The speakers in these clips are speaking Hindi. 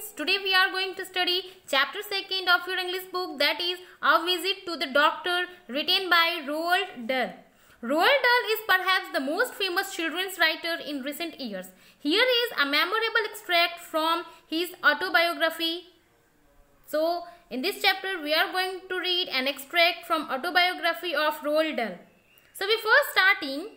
students, today we are going to study chapter 2nd of your English book, that is A Visit to the Doctor, written by Roald Dahl. Roald Dahl is perhaps the most famous children's writer in recent years. Here is a memorable extract from his autobiography. So, in this chapter we are going to read an extract from autobiography of Roald Dahl. So, before starting,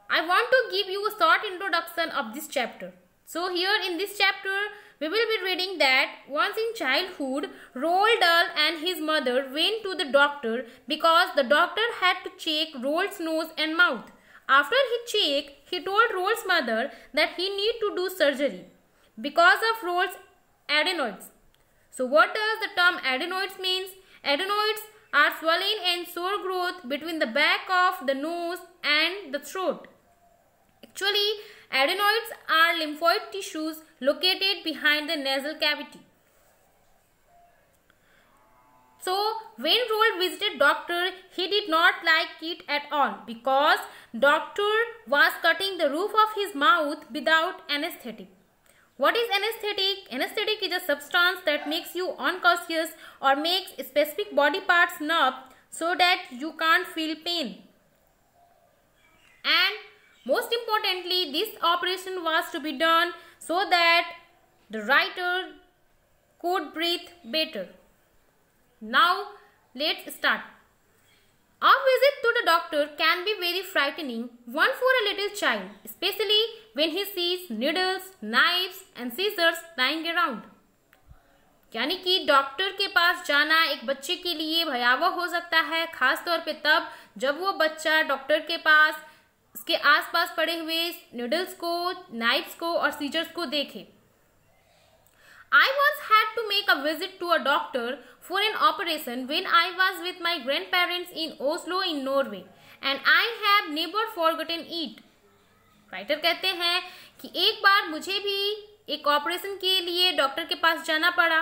I want to give you a short introduction of this chapter. So here in this chapter, we will be reading that once in childhood, Roald Dahl and his mother went to the doctor because the doctor had to check Roald's nose and mouth. After he checked, he told Roald's mother that he need to do surgery because of Roald's adenoids. So what does the term adenoids means? Adenoids are swelling and sore growth between the back of the nose and the throat. Actually, adenoids are lymphoid tissues located behind the nasal cavity. So, when Roald visited doctor, he did not like it at all because doctor was cutting the roof of his mouth without anesthetic. What is anesthetic? Anesthetic is a substance that makes you unconscious or makes specific body parts numb so that you can't feel pain. And most importantly, this operation was to be done so that the writer could breathe better. Now, let's start. A visit to the doctor can be very frightening, one for a little child, especially when he sees needles, knives and scissors lying around. यानी कि डॉक्टर के पास जाना एक बच्चे के लिए भयावह हो सकता है, खास तौर पे तब जब वो बच्चा डॉक्टर के पास उसके आसपास पड़े हुए नीडल्स को, नाइफ्स को और सीजर्स को देखे. I once had to make a visit to a doctor for an operation when I was with my grandparents in Oslo in Norway and I have never forgotten it. Writer कहते हैं कि एक बार मुझे भी एक ऑपरेशन के लिए डॉक्टर के पास जाना पड़ा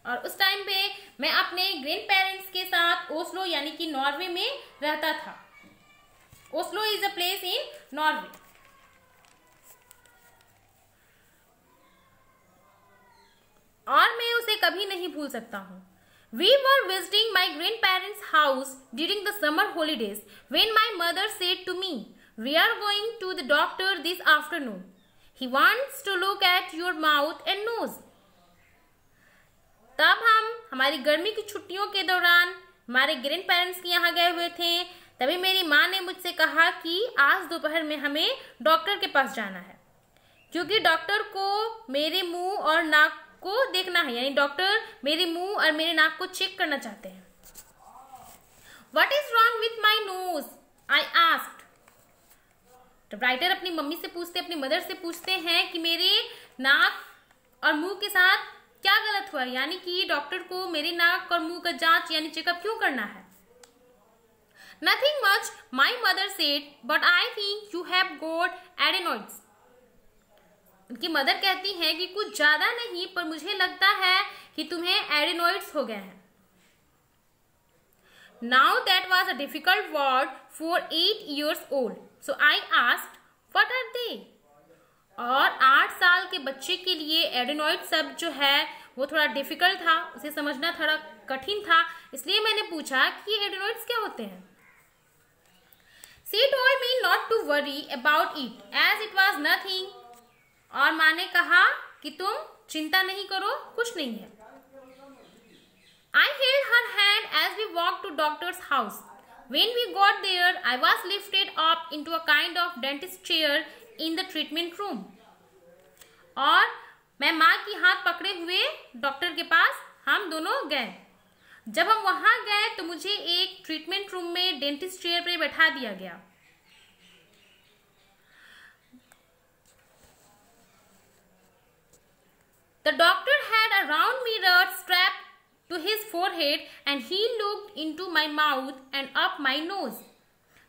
और उस टाइम पे मैं अपने ग्रैंड पेरेंट्स के साथ ओस्लो यानी कि नॉर्वे में रहता था. Oslo is a place in Norway. और मैं उसे कभी नहीं भूल सकता हूँ. We were visiting my grandparents' house during the summer holidays when my mother said to me, "We are going to the doctor this afternoon. He wants to look at your mouth and nose." तब हम हमारी गर्मी की छुट्टियों के दौरान हमारे ग्रैंड पेरेंट्स के यहाँ गए हुए थे. तभी मेरी माँ ने मुझसे कहा कि आज दोपहर में हमें डॉक्टर के पास जाना है क्योंकि डॉक्टर को मेरे मुंह और नाक को देखना है, यानी डॉक्टर मेरे मुंह और मेरे नाक को चेक करना चाहते हैं. What is wrong with my nose? I asked. तो राइटर अपनी मम्मी से पूछते, अपनी मदर से पूछते हैं कि मेरे नाक और मुंह के साथ क्या गलत हुआ, यानी कि डॉक्टर को मेरे नाक और मुंह का जांच यानी चेकअप क्यों करना है. Nothing much, my mother said, but I think you have got adenoids. उनकी मदर कहती हैं कि कुछ ज्यादा नहीं, पर मुझे लगता है कि तुम्हें एडेनॉइड्स हो गए हैं. Now that was a difficult word for 8 years old, so I asked, what are they? और 8 साल के बच्चे के लिए एडेनॉइड शब्द जो है वो थोड़ा डिफिकल्ट था, उसे समझना थोड़ा कठिन था, इसलिए मैंने पूछा कि एडेनॉइड्स क्या होते हैं. She told me not to worry about it as it was nothing. और माँ ने कहा कि तुम चिंता नहीं करो, कुछ नहीं है. I held her hand as we walked to doctor's house. When we got there, I was lifted up into a kind of dentist chair in the treatment room. और मैं माँ की हाथ पकड़े हुए डॉक्टर के पास हम दोनों गए. जब हम वहां गए तो मुझे एक ट्रीटमेंट रूम में डेंटिस्ट चेयर पर बैठा दिया गया. The doctor had a round mirror strapped to his forehead and he looked into my mouth and up my nose.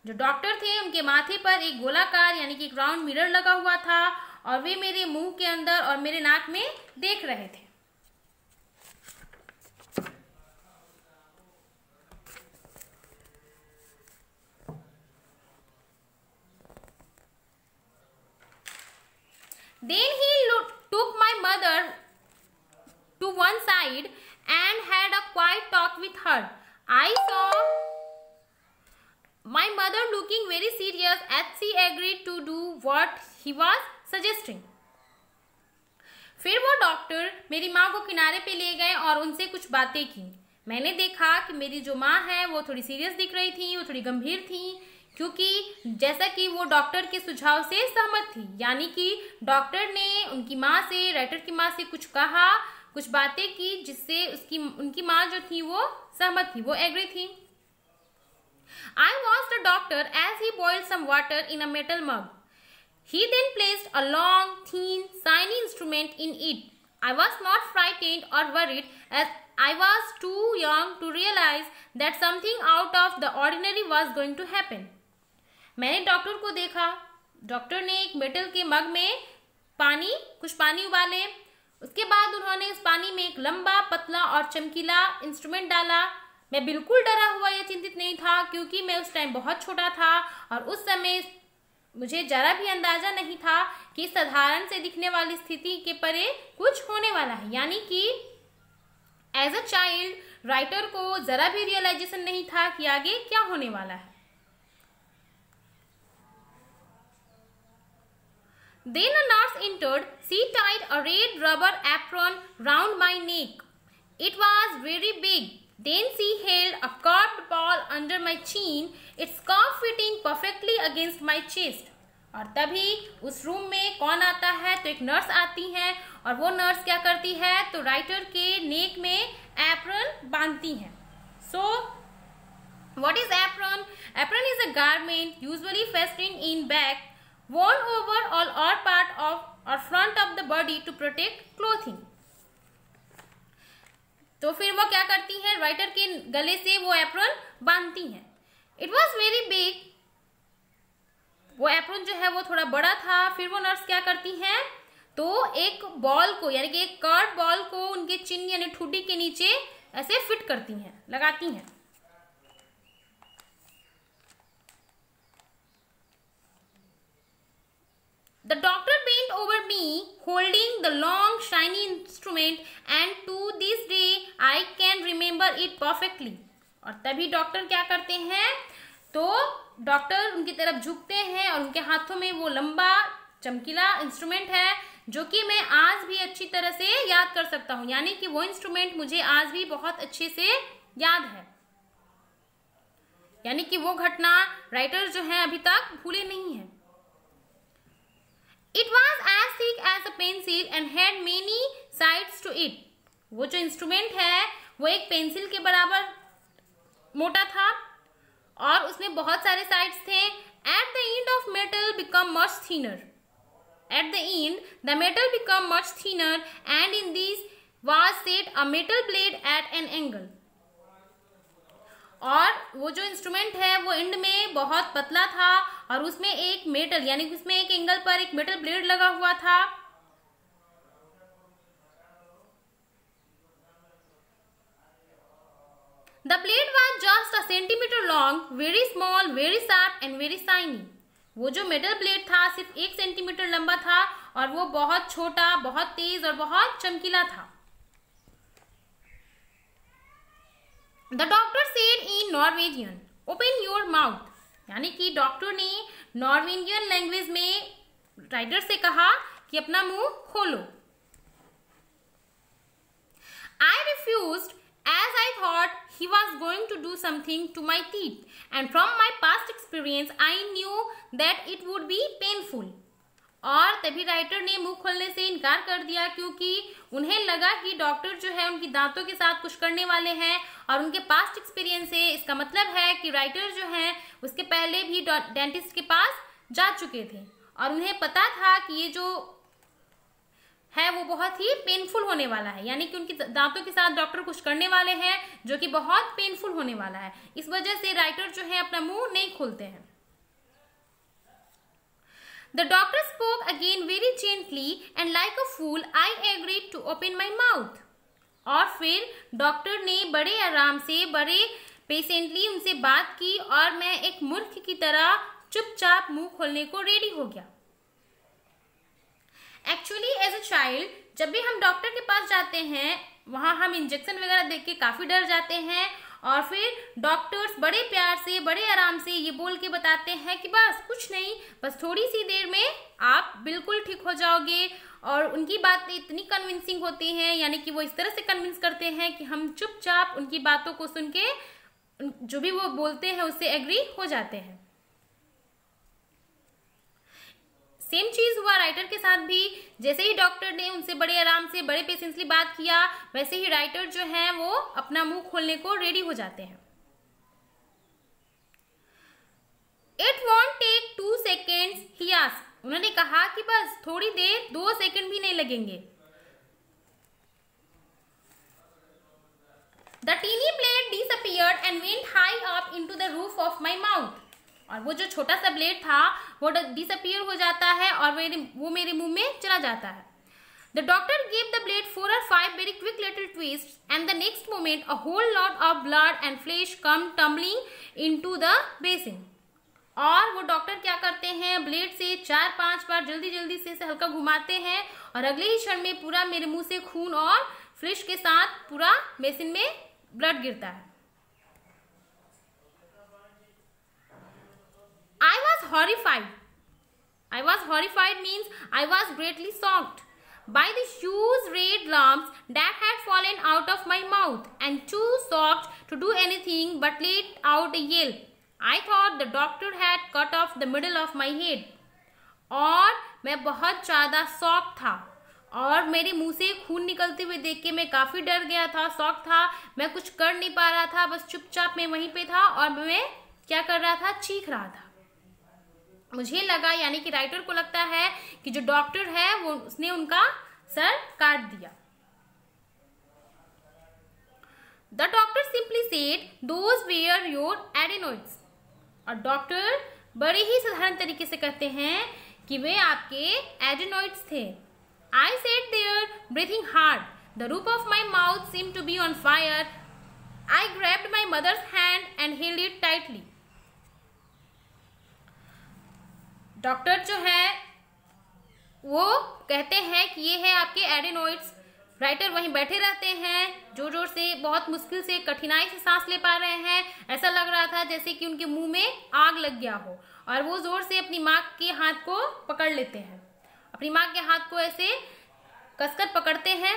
जो डॉक्टर थे उनके माथे पर एक गोलाकार यानी कि एक राउंड मिरर लगा हुआ था और वे मेरे मुंह के अंदर और मेरे नाक में देख रहे थे. Then he took my mother to one side and had a quiet talk with her. I saw my mother looking very serious as she agreed to do what he was suggesting. फिर वो डॉक्टर मेरी माँ को किनारे पे ले गए और उनसे कुछ बातें की। मैंने देखा कि मेरी जो माँ है वो थोड़ी सीरियस दिख रही थी, वो थोड़ी गंभीर थी, क्योंकि जैसा कि वो डॉक्टर के सुझाव से सहमत थी, यानी कि डॉक्टर ने उनकी माँ से, राइटर की माँ से कुछ कहा, कुछ बातें की, जिससे उनकी माँ जो थी वो सहमत थी, वो एग्री थी। I watched the doctor as he boiled some water in a metal mug. He then placed a long, thin, shiny instrument in it. I was not frightened or worried as I was too young to realize that something out of the ordinary was going to happen. मैंने डॉक्टर को देखा। डॉक्टर ने एक मेटल के मग में कुछ पानी उबाले। उसके बाद उन्होंने उस पानी में एक लंबा, पतला और चमकीला इंस्ट्रूमेंट डाला। मैं बिल्कुल डरा हुआ या चिंतित नहीं था, क्योंकि मैं उस टाइम बहुत छोटा था और उस समय मुझे जरा भी अंदाजा नहीं था कि साधारण से दिखने वाली स्थिति के परे कुछ होने वाला है। यानी कि एज अ चाइल्ड राइटर को जरा भी रियलाइजेशन नहीं था कि आगे क्या होने वाला है। Then a nurse entered. She tied a red rubber apron round my neck. It was very big. Then she held a curved ball under my chin, its scarf fitting perfectly against my chest. और तभी उस रूम में कौन आता है? तो एक नर्स आती है, और वो नर्स क्या करती है? तो राइटर के नेक में एप्रन बांधती है। So, what is apron? Apron is a garment usually fastened in back, worn over all part of or front of the body to protect clothing. तो फिर वो क्या करती है? राइटर के गले से वो एप्रन बांधती है। It was very big. वो एप्रन जो है वो थोड़ा बड़ा था। फिर वो नर्स क्या करती है? तो एक बॉल को, यानी कि एक कर्ड बॉल को उनके चिन यानी ठुड्डी के नीचे ऐसे फिट करती हैं, लगाती हैं। The doctor bent over me, holding the long, shiny instrument, and to this day I can remember it perfectly. और तभी डॉक्टर क्या करते हैं? तो डॉक्टर उनकी तरफ झुकते हैं और उनके हाथों में वो लंबा चमकीला इंस्ट्रूमेंट है, जो कि मैं आज भी अच्छी तरह से याद कर सकता हूँ। यानी कि वो इंस्ट्रूमेंट मुझे आज भी बहुत अच्छे से याद है। यानी कि वो घटना राइटर जो है अभी तक भूले नहीं है। It was as thick as a pencil and had many sides to it. वो जो इंस्ट्रूमेंट है वो एक पेंसिल के बराबर मोटा था और उसमें बहुत सारे साइड्स थे। At the end of metal become much thinner. At the end, the metal become much thinner, and in this was set a metal blade at an angle. और वो जो इंस्ट्रूमेंट है वो एंड में बहुत पतला था और उसमें एक मेटल, यानी कि उसमें एक एंगल पर एक मेटल ब्लेड लगा हुआ था। The blade was just a centimeter long, very small, very sharp and very shiny. वो जो मेटल ब्लेड था सिर्फ 1 सेंटीमीटर लंबा था और वो बहुत छोटा, बहुत तेज और बहुत चमकीला था। The doctor said in Norwegian, "Open your mouth." यानी कि डॉक्टर ने नॉर्वेजियन लैंग्वेज में राइटर से कहा कि अपना मुंह खोलो। I refused as I thought he was going to do something to my teeth, and from my past experience I knew that it would be painful. और तभी राइटर ने मुंह खोलने से इनकार कर दिया, क्योंकि उन्हें लगा कि डॉक्टर जो है उनकी दांतों के साथ कुछ करने वाले हैं और उनके पास्ट एक्सपीरियंस से इसका मतलब है कि राइटर जो है उसके पहले भी डेंटिस्ट के पास जा चुके थे और उन्हें पता था कि ये जो है वो बहुत ही पेनफुल होने वाला है, यानी कि उनकी दांतों के साथ डॉक्टर कुछ करने वाले हैं जो कि बहुत पेनफुल होने वाला है। इस वजह से राइटर जो है अपना मुंह नहीं खोलते हैं। The doctor spoke again very gently and like a fool I agreed to open my mouth. और फिर डॉक्टर ने बड़े आराम से, बड़े पेशेंटली उनसे बात की और मैं एक मूर्ख की तरह चुपचाप मुंह खोलने को रेडी हो गया। Actually, as a child, जब भी हम डॉक्टर के पास जाते हैं वहाँ हम इंजेक्शन वगैरह देख के काफ़ी डर जाते हैं और फिर डॉक्टर्स बड़े प्यार से बड़े आराम से ये बोल के बताते हैं कि बस कुछ नहीं, बस थोड़ी सी देर में आप बिल्कुल ठीक हो जाओगे। और उनकी बातें इतनी कन्विंसिंग होती हैं, यानी कि वो इस तरह से कन्विंस करते हैं कि हम चुपचाप उनकी बातों को सुन के जो भी वो बोलते हैं उससे एग्री हो जाते हैं। सेम चीज हुआ राइटर के साथ भी। जैसे ही डॉक्टर ने उनसे बड़े आराम से बड़े पेशेंसली बात किया, वैसे ही राइटर जो है वो अपना मुंह खोलने को रेडी हो जाते हैं। It won't take 2 seconds, he asked. उन्होंने कहा कि बस थोड़ी देर, 2 सेकंड भी नहीं लगेंगे। The teeny blade disappeared and went high up into the roof of my mouth. और वो जो छोटा सा ब्लेड था वो डिसअपियर हो जाता है और वो मेरे मुंह में चला जाता है। The doctor gave the blade 4 or 5 very quick little twists and the next moment a whole lot of blood and flesh come tumbling into the basin. और वो डॉक्टर क्या करते हैं, ब्लेड से 4-5 बार जल्दी जल्दी से हल्का घुमाते हैं और अगले ही क्षण में पूरा मेरे मुंह से खून और फ्लेश के साथ पूरा बेसिन में ब्लड गिरता है। I was horrified. I was horrified means I was greatly shocked by the huge red lumps that had fallen out of my mouth and too shocked to do anything but let out a yell. I thought the doctor had cut off the middle of my head. और मैं बहुत ज़्यादा शॉक था और मेरे मुंह से खून निकलते हुए देख के मैं काफ़ी डर गया था, शॉक था। मैं कुछ कर नहीं पा रहा था, बस चुपचाप मैं वहीं पे था और मैं क्या कर रहा था, चीख रहा था। मुझे लगा, यानी कि राइटर को लगता है कि जो डॉक्टर है वो उसने उनका सर काट दिया। The doctor simply said, those were your adenoids. और डॉक्टर बड़े ही साधारण तरीके से कहते हैं कि वे आपके एडेनोइड्स थे। I said they're breathing hard, the roof of my mouth seem to be on fire. I grabbed my mother's hand and held it tightly. Doctor जो है वो कहते हैं कि ये है आपके एडेनोइड्स। राइटर वहीं बैठे रहते हैं, जोर जोर से, बहुत मुश्किल से, कठिनाई से सांस ले पा रहे हैं। ऐसा लग रहा था जैसे कि उनके मुंह में आग लग गया हो और वो जोर से अपनी माँ के हाथ को पकड़ लेते हैं, अपनी माँ के हाथ को ऐसे कसकर पकड़ते हैं।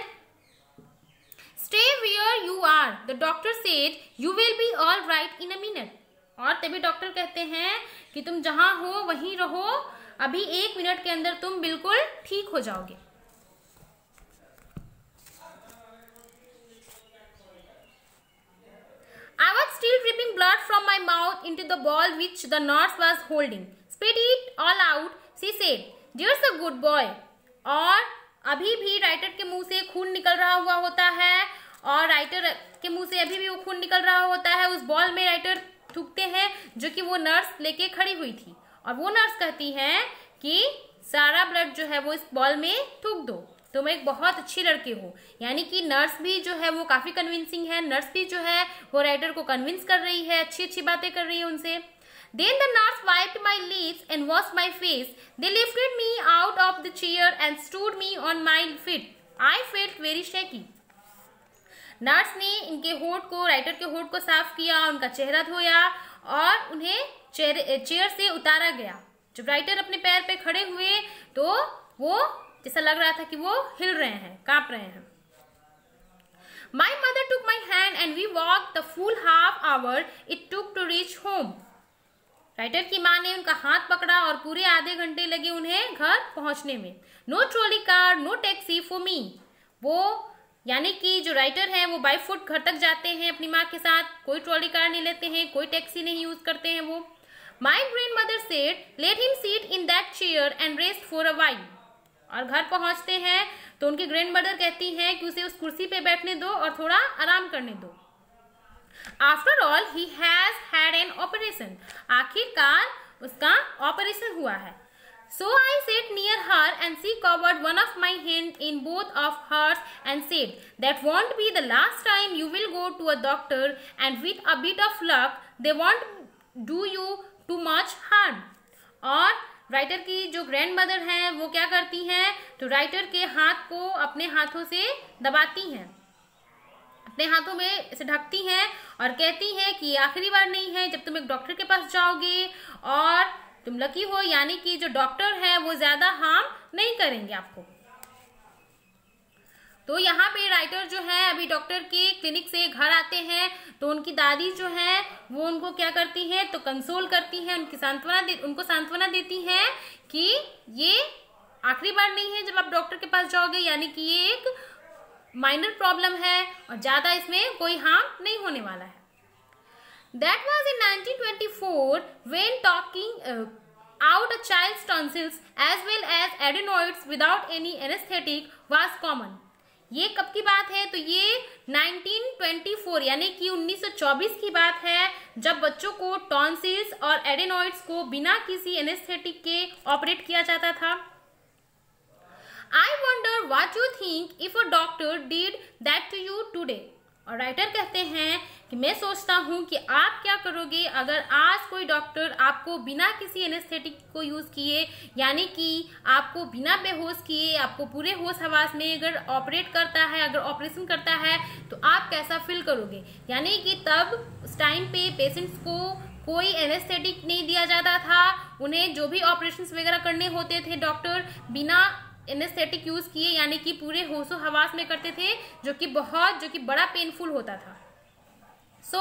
Stay where you are, the doctor said, you will be all right in a minute. और तभी डॉक्टर कहते हैं कि तुम जहां हो वहीं रहो, अभी 1 मिनट के अंदर तुम बिल्कुल ठीक हो जाओगे। I was still dripping blood from my mouth into the ball which the nurse was holding. Spit it all out, she said. There's a good boy. और अभी भी राइटर के मुंह से खून निकल रहा हुआ होता है और राइटर के मुंह से अभी भी वो खून निकल रहा होता है। उस बॉल में राइटर थूकते हैं जो कि वो नर्स लेके खड़ी हुई थी और वो नर्स कहती है कि सारा ब्लड जो है वो इस बॉल में थूक दो, तुम एक बहुत अच्छी लड़की हो। यानी कि नर्स भी जो है वो काफी कन्विंसिंग है, नर्स भी जो है वो राइटर को कन्विंस कर रही है, अच्छी अच्छी बातें कर रही है उनसे। Then the nurse wiped my lips and washed my face. They lifted me out of the chair and stood me on my feet. I felt very shaky. Nurse ने इनके होठ को, राइटर के होठ को साफ किया, उनका चेहरा धोया और उन्हें चेयर से उतारा गया। जब राइटर अपने पैर पे खड़े हुए तो वो जैसा लग रहा था कि वो हिल रहे हैं, कांप रहे हैं। My mother took my hand and we walked the full half hour it took to reach home. Writer की माँ ने उनका हाथ पकड़ा और पूरे आधे घंटे लगे उन्हें घर पहुंचने में। No trolley car, no taxi for me. वो यानी कि जो राइटर है वो बाई फुट घर तक जाते हैं अपनी माँ के साथ, कोई ट्रॉली कार नहीं लेते हैं, कोई टैक्सी नहीं यूज करते हैं वो। My grand mother said, let him seat in that chair and rest for a while. और घर पहुंचते हैं तो उनकी ग्रैंड मदर कहती हैं कि उसे उस कुर्सी पे बैठने दो और थोड़ा आराम करने दो। After all he has had an operation. आखिरकार उसका ऑपरेशन हुआ है। So I sat near her and she covered one of my hands in both of hers and said, that won't be the last time you will go to a doctor and with a bit of luck they won't do you too much harm. और राइटर की जो ग्रैंड मदर हैं वो क्या करती हैं, तो राइटर के हाथ को अपने हाथों से दबाती हैं, अपने हाथों में इसे ढकती हैं और कहती हैं कि आखिरी बार नहीं है जब तुम एक डॉक्टर के पास जाओगे और तुम लकी हो, यानी कि जो डॉक्टर है वो ज्यादा हार्म नहीं करेंगे आपको। तो यहाँ पे राइटर जो है अभी डॉक्टर के क्लिनिक से घर आते हैं, तो उनकी दादी जो है वो उनको क्या करती है, तो कंसोल करती है, उनको सांत्वना देती है कि ये आखिरी बार नहीं है जब आप डॉक्टर के पास जाओगे, यानी कि ये एक माइनर प्रॉब्लम है और ज्यादा इसमें कोई हार्म नहीं होने वाला है। That was in 1924 when talking out a child's tonsils as well as adenoids without any anesthetic was common. ये कब की बात है, तो ये 1924 यानी कि 1924 की बात है, जब बच्चों को टॉन्सिल्स और एडेनॉइड्स को बिना किसी एनेस्थेटिक के ऑपरेट किया जाता था। I wonder what you think if a doctor did that to you today. और राइटर कहते हैं कि मैं सोचता हूं कि आप क्या करोगे अगर आज कोई डॉक्टर आपको बिना किसी एनेस्थेटिक को यूज किए, यानी कि आपको बिना बेहोश किए, आपको पूरे होश हवास में अगर ऑपरेट करता है, अगर ऑपरेशन करता है, तो आप कैसा फील करोगे। यानी कि तब उस टाइम पे पेशेंट्स को कोई एनेस्थेटिक नहीं दिया जाता था, उन्हें जो भी ऑपरेशंस वगैरह करने होते थे डॉक्टर बिना एनेस्थेटिक यूज किए, यानी कि पूरे होशो हवास में करते थे, जो कि बड़ा पेनफुल होता था। So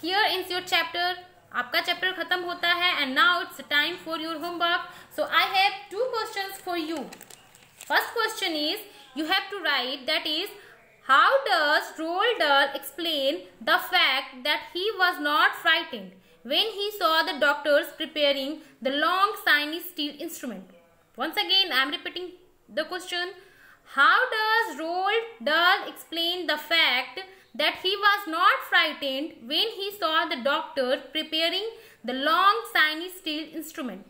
here is your chapter, आपका चैप्टर खत्म होता है and now it's time for your homework. So I have 2 questions for you. First question is you have to write that is how does Roald Dahl explain the fact that he was not frightened when he saw the doctors preparing the long shiny steel instrument. Once again I am repeating the question. How does Roald Dahl explain the fact that he was not frightened when he saw the doctor preparing the long shiny steel instrument?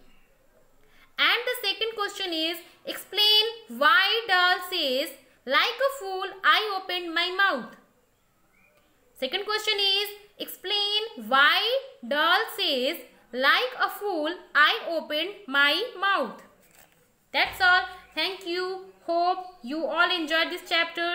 And the second question is explain why Dahl says like a fool I opened my mouth. Second question is explain why Dahl says like a fool I opened my mouth. That's all. Thank you. Hope you all enjoyed this chapter.